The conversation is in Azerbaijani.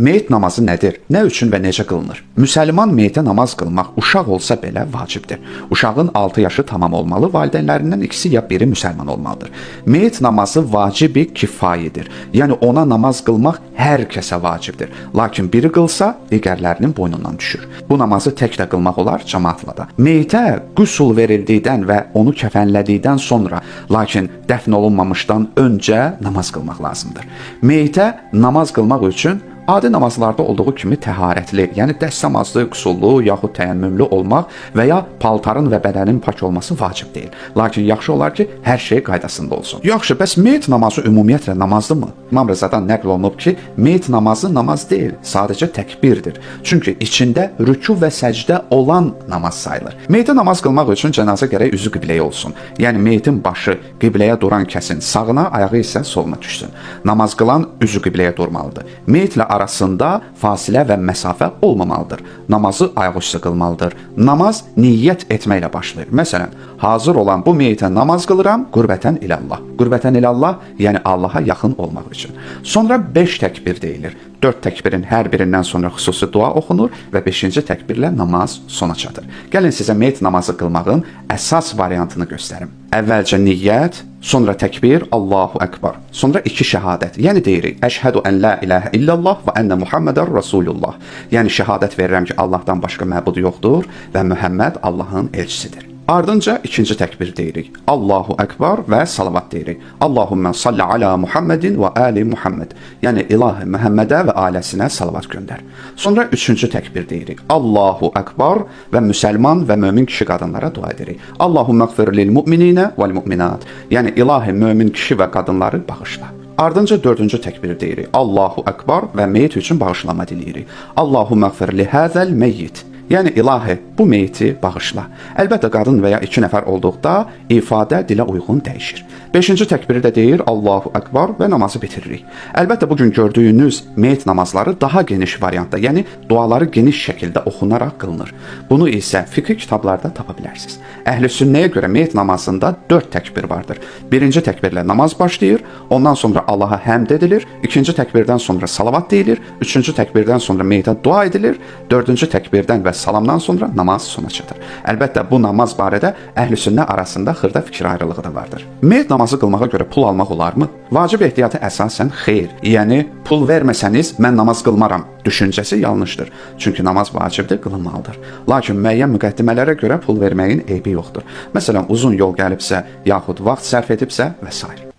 Meyit namazı nədir? Nə üçün və necə qılınır? Müsəlman meyitə namaz qılmaq uşaq olsa belə vacibdir. Uşağın 6 yaşı tamam olmalı, valideynlərindən ikisi ya biri müsəlman olmalıdır. Meyit namazı vacibi kifayidir. Yəni ona namaz qılmaq hər kəsə vacibdir. Lakin biri qılsa, digərlərinin boynundan düşür. Bu namazı tək də qılmaq olar, cəmaatla da. Meyitə qüsul verildikdən və onu kəfənlədikdən sonra, lakin dəfn olunmamışdan öncə namaz qılmaq lazımdır. Meyitə namaz qılmaq üçün adi namazlarda olduğu kimi təharətli, yəni dəstəmazlı, qüsullu yaxud təyəmmümlü olmaq və ya paltarın və bədənin pak olması vacib deyil. Lakin yaxşı olar ki, hər şey qaydasında olsun. Yaxşı, bəs meyit namazı ümumiyyətlə namazdır mı? İmam Rəzadan nəql olunub ki, meyit namazı namaz deyil, sadəcə təkbirdir. Çünki içində rüku və səcdə olan namaz sayılır. Meyitə namaz qılmaq üçün cənazə gərək üzü qibləyə olsun. Yəni meyitin başı qibləyə duran kəsin sağına, ayağı isə soluna düşsün. Namaz qılan üzü qibləyə durmalıdır. Meyitlə arasında fasilə və məsafə olmamalıdır. Namazı ayaqüstü qılmalıdır. Namaz niyyət etməklə başlayır. Məsələn, hazır olan bu meyitə namaz qılıram, qürbətən ilallah. Qürbətən ilallah, yəni Allaha yaxın olmaq üçün. Sonra 5 təkbir deyilir. 4 təkbirin hər birindən sonra xüsusi dua oxunur və 5-ci təkbirlə namaz sona çatır. Gəlin sizə meyit namazı qılmağın əsas variantını göstərim. Əvvəlcə niyyət, sonra təkbir, Allahu Ekber. Sonra 2 şəhadət. Yəni deyirik, əşhədu ən la ilahə illallah və ənə Muhammeden Rasulullah. Yəni şəhadət verirəm ki, Allahdan başqa məbud yoxdur və Mühəmməd Allahın elçisidir. Ardınca 2-ci təkbir deyirik. Allahu Ekber və salavat deyirik. Allahümmə salli ala Muhammedin və ali Muhammed. Yəni ilahi Məhəmmədə və ailəsinə salavat göndər. Sonra 3-cü təkbir deyirik. Allahu Ekber və müsəlman və mömin kişi qadınlara dua edirik. Allahümmə qfir lil mu'mininə vəl mu'minat. Yəni ilahi mömin kişi və qadınları bağışla. Ardınca 4-cü təkbir deyirik. Allahu Ekber və meyit üçün bağışlama diləyirik. Allahümmə qfir li həzəl meyyit. Yəni ilahi, bu meyiti bağışla. Əlbəttə qadın və ya 2 nəfər olduqda ifadə dilə uyğun dəyişir. 5-ci təkbiri də deyir Allahu Ekber və namazı bitiririk. Əlbəttə bugün gördüyünüz meyit namazları daha geniş variantda, yəni duaları geniş şəkildə oxunaraq qılınır. Bunu isə fiqh kitablarda tapa bilərsiniz. Əhl-i sünnəyə görə meyit namazında 4 təkbir vardır. 1-ci təkbirlə namaz başlayır, ondan sonra Allaha həmd edilir, 2-ci təkbirdən sonra salavat deyilir, 3-cü təkbirdən sonra meyitə dua edilir, 4-cü təkbirdən və salamdan sonra namaz sona çatır. Əlbəttə bu namaz barədə əhl-i sünnə arasında xırda fikir ayrılığı da vardır. Meyit namazı qılmağa görə pul almaq olarmı? Vacib ehtiyatı əsasən xeyr. Yəni pul verməsəniz mən namaz qılmaram düşüncəsi yanlışdır. Çünki namaz vacibdir, qılınmalıdır. Lakin müəyyən müqəddimələrə görə pul verməyin eybi yoxdur. Məsələn, uzun yol gəlibsə, yaxud vaxt sərf edibsə və s.